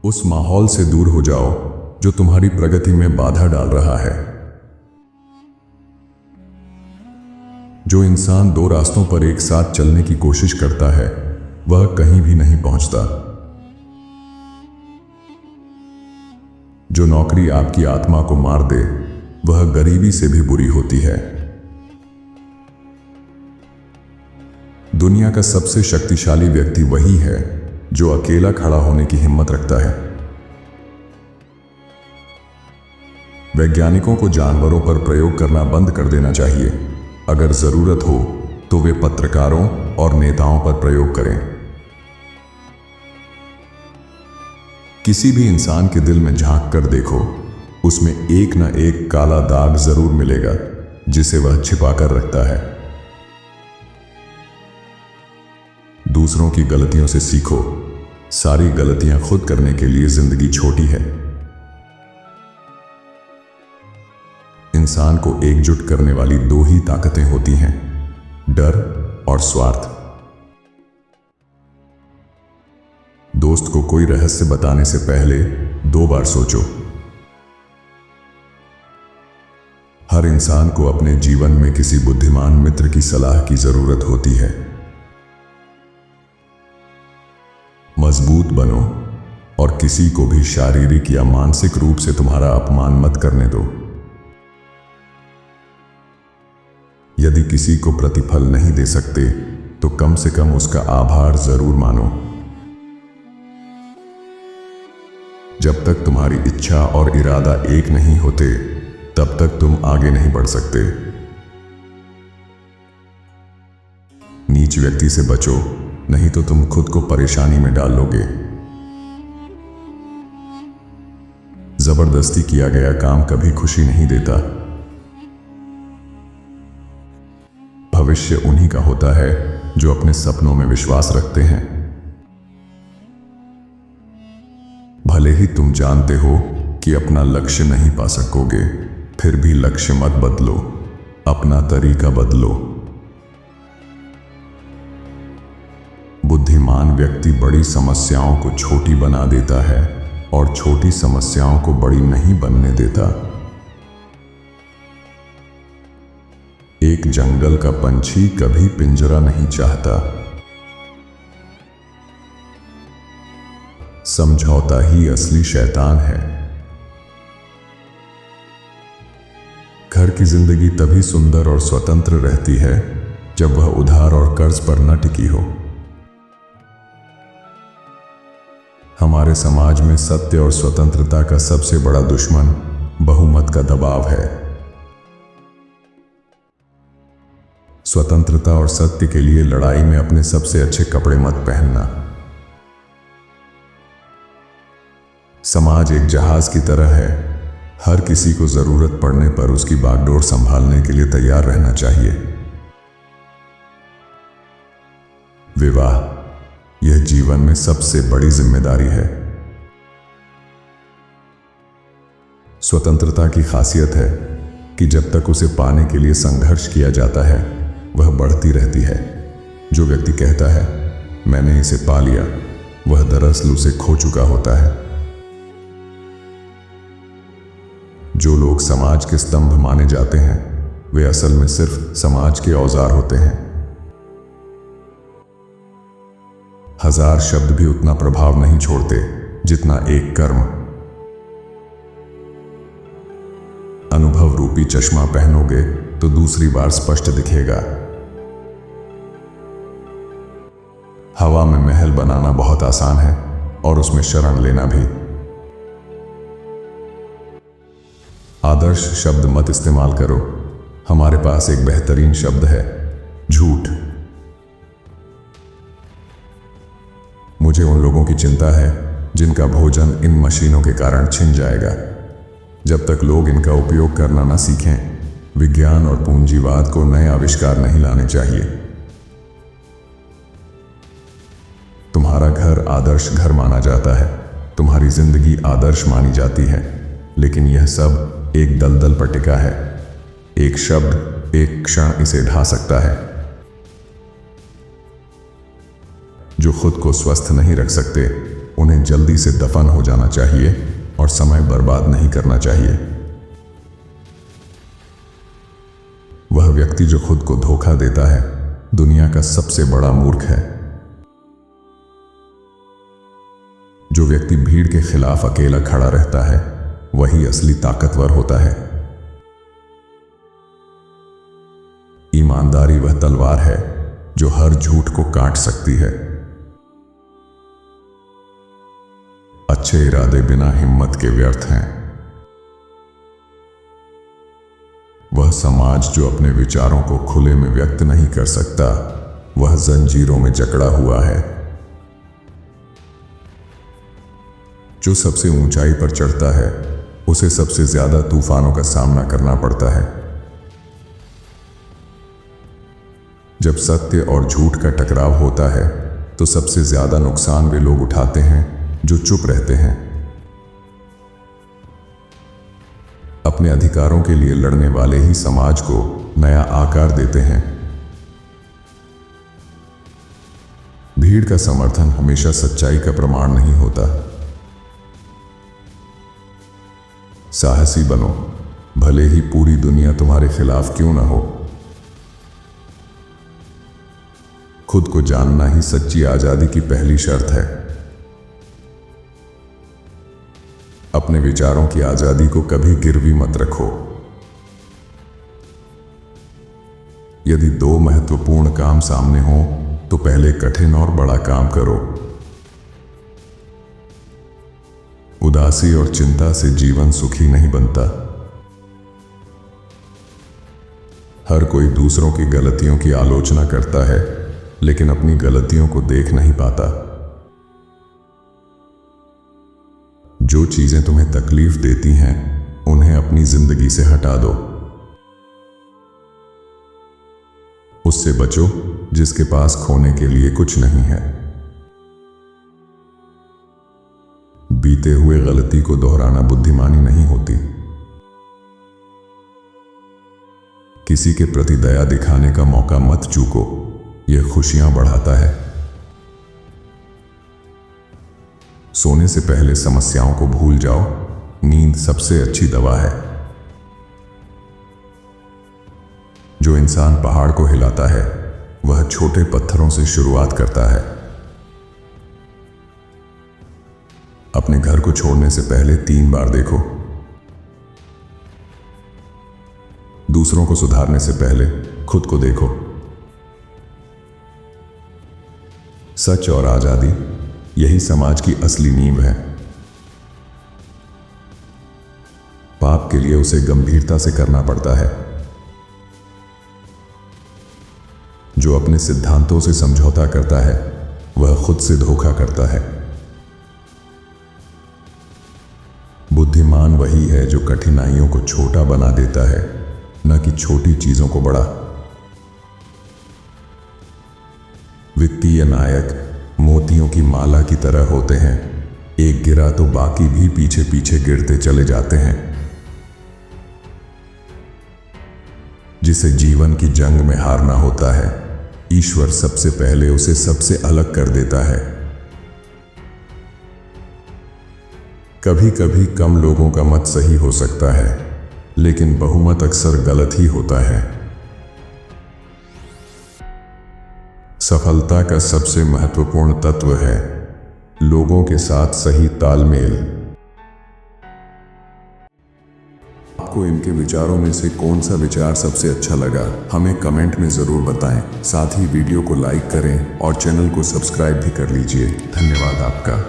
उस माहौल से दूर हो जाओ जो तुम्हारी प्रगति में बाधा डाल रहा है। जो इंसान दो रास्तों पर एक साथ चलने की कोशिश करता है वह कहीं भी नहीं पहुंचता। जो नौकरी आपकी आत्मा को मार दे वह गरीबी से भी बुरी होती है। दुनिया का सबसे शक्तिशाली व्यक्ति वही है जो अकेला खड़ा होने की हिम्मत रखता है। वैज्ञानिकों को जानवरों पर प्रयोग करना बंद कर देना चाहिए। अगर जरूरत हो तो वे पत्रकारों और नेताओं पर प्रयोग करें। किसी भी इंसान के दिल में झांक कर देखो, उसमें एक न एक काला दाग जरूर मिलेगा जिसे वह छिपा कर रखता है। दूसरों की गलतियों से सीखो। सारी गलतियां खुद करने के लिए जिंदगी छोटी है। इंसान को एकजुट करने वाली दो ही ताकतें होती हैं, डर और स्वार्थ। दोस्त को कोई रहस्य बताने से पहले 2 बार सोचो। हर इंसान को अपने जीवन में किसी बुद्धिमान मित्र की सलाह की जरूरत होती है। मजबूत बनो और किसी को भी शारीरिक या मानसिक रूप से तुम्हारा अपमान मत करने दो। यदि किसी को प्रतिफल नहीं दे सकते तो कम से कम उसका आभार जरूर मानो। जब तक तुम्हारी इच्छा और इरादा एक नहीं होते तब तक तुम आगे नहीं बढ़ सकते। नीच व्यक्ति से बचो, नहीं तो तुम खुद को परेशानी में डाल लोगे। जबरदस्ती किया गया काम कभी खुशी नहीं देता। भविष्य उन्हीं का होता है जो अपने सपनों में विश्वास रखते हैं। भले ही तुम जानते हो कि अपना लक्ष्य नहीं पा सकोगे, फिर भी लक्ष्य मत बदलो, अपना तरीका बदलो। बुद्धिमान व्यक्ति बड़ी समस्याओं को छोटी बना देता है और छोटी समस्याओं को बड़ी नहीं बनने देता। एक जंगल का पंछी कभी पिंजरा नहीं चाहता। समझौता ही असली शैतान है। घर की जिंदगी तभी सुंदर और स्वतंत्र रहती है जब वह उधार और कर्ज पर न टिकी हो। हमारे समाज में सत्य और स्वतंत्रता का सबसे बड़ा दुश्मन बहुमत का दबाव है। स्वतंत्रता और सत्य के लिए लड़ाई में अपने सबसे अच्छे कपड़े मत पहनना। समाज एक जहाज की तरह है, हर किसी को जरूरत पड़ने पर उसकी बागडोर संभालने के लिए तैयार रहना चाहिए। विवाह यह जीवन में सबसे बड़ी जिम्मेदारी है। स्वतंत्रता की खासियत है कि जब तक उसे पाने के लिए संघर्ष किया जाता है वह बढ़ती रहती है। जो व्यक्ति कहता है मैंने इसे पा लिया, वह दरअसल उसे खो चुका होता है। जो लोग समाज के स्तंभ माने जाते हैं वे असल में सिर्फ समाज के औजार होते हैं। 1000 शब्द भी उतना प्रभाव नहीं छोड़ते जितना एक कर्म। अनुभव रूपी चश्मा पहनोगे तो दूसरी बार स्पष्ट दिखेगा। हवा में महल बनाना बहुत आसान है और उसमें शरण लेना भी। आदर्श शब्द मत इस्तेमाल करो। हमारे पास एक बेहतरीन शब्द है, झूठ। मुझे उन लोगों की चिंता है जिनका भोजन इन मशीनों के कारण छिन जाएगा। जब तक लोग इनका उपयोग करना न सीखें, विज्ञान और पूंजीवाद को नए आविष्कार नहीं लाने चाहिए। तुम्हारा घर आदर्श घर माना जाता है, तुम्हारी जिंदगी आदर्श मानी जाती है, लेकिन यह सब एक दलदल पर टिका है। एक शब्द एक क्षण इसे ढा सकता है। जो खुद को स्वस्थ नहीं रख सकते उन्हें जल्दी से दफन हो जाना चाहिए और समय बर्बाद नहीं करना चाहिए। वह व्यक्ति जो खुद को धोखा देता है दुनिया का सबसे बड़ा मूर्ख है। जो व्यक्ति भीड़ के खिलाफ अकेला खड़ा रहता है वही असली ताकतवर होता है। ईमानदारी वह तलवार है जो हर झूठ को काट सकती है। अच्छे इरादे बिना हिम्मत के व्यर्थ हैं। वह समाज जो अपने विचारों को खुले में व्यक्त नहीं कर सकता वह जंजीरों में जकड़ा हुआ है। जो सबसे ऊंचाई पर चढ़ता है उसे सबसे ज्यादा तूफानों का सामना करना पड़ता है। जब सत्य और झूठ का टकराव होता है तो सबसे ज्यादा नुकसान वे लोग उठाते हैं जो चुप रहते हैं। अपने अधिकारों के लिए लड़ने वाले ही समाज को नया आकार देते हैं। भीड़ का समर्थन हमेशा सच्चाई का प्रमाण नहीं होता। साहसी बनो, भले ही पूरी दुनिया तुम्हारे खिलाफ क्यों ना हो। खुद को जानना ही सच्ची आजादी की पहली शर्त है। अपने विचारों की आजादी को कभी गिरवी मत रखो। यदि दो महत्वपूर्ण काम सामने हो तो पहले कठिन और बड़ा काम करो। उदासी और चिंता से जीवन सुखी नहीं बनता। हर कोई दूसरों की गलतियों की आलोचना करता है लेकिन अपनी गलतियों को देख नहीं पाता। जो चीजें तुम्हें तकलीफ देती हैं उन्हें अपनी जिंदगी से हटा दो। उससे बचो जिसके पास खोने के लिए कुछ नहीं है। बीते हुए गलती को दोहराना बुद्धिमानी नहीं होती। किसी के प्रति दया दिखाने का मौका मत चूको, यह खुशियां बढ़ाता है। सोने से पहले समस्याओं को भूल जाओ, नींद सबसे अच्छी दवा है। जो इंसान पहाड़ को हिलाता है वह छोटे पत्थरों से शुरुआत करता है। अपने घर को छोड़ने से पहले 3 बार देखो। दूसरों को सुधारने से पहले खुद को देखो। सच और आजादी यही समाज की असली नींव है। पाप के लिए उसे गंभीरता से करना पड़ता है। जो अपने सिद्धांतों से समझौता करता है वह खुद से धोखा करता है। बुद्धिमान वही है जो कठिनाइयों को छोटा बना देता है, न कि छोटी चीजों को बड़ा। वित्तीय नायक मोतियों की माला की तरह होते हैं। एक गिरा तो बाकी भी पीछे पीछे गिरते चले जाते हैं। जिसे जीवन की जंग में हारना होता है, ईश्वर सबसे पहले उसे सबसे अलग कर देता है। कभी कभी कम लोगों का मत सही हो सकता है, लेकिन बहुमत अक्सर गलत ही होता है। सफलता का सबसे महत्वपूर्ण तत्व है लोगों के साथ सही तालमेल। आपको इनके विचारों में से कौन सा विचार सबसे अच्छा लगा, हमें कमेंट में जरूर बताएं। साथ ही वीडियो को लाइक करें और चैनल को सब्सक्राइब भी कर लीजिए। धन्यवाद आपका।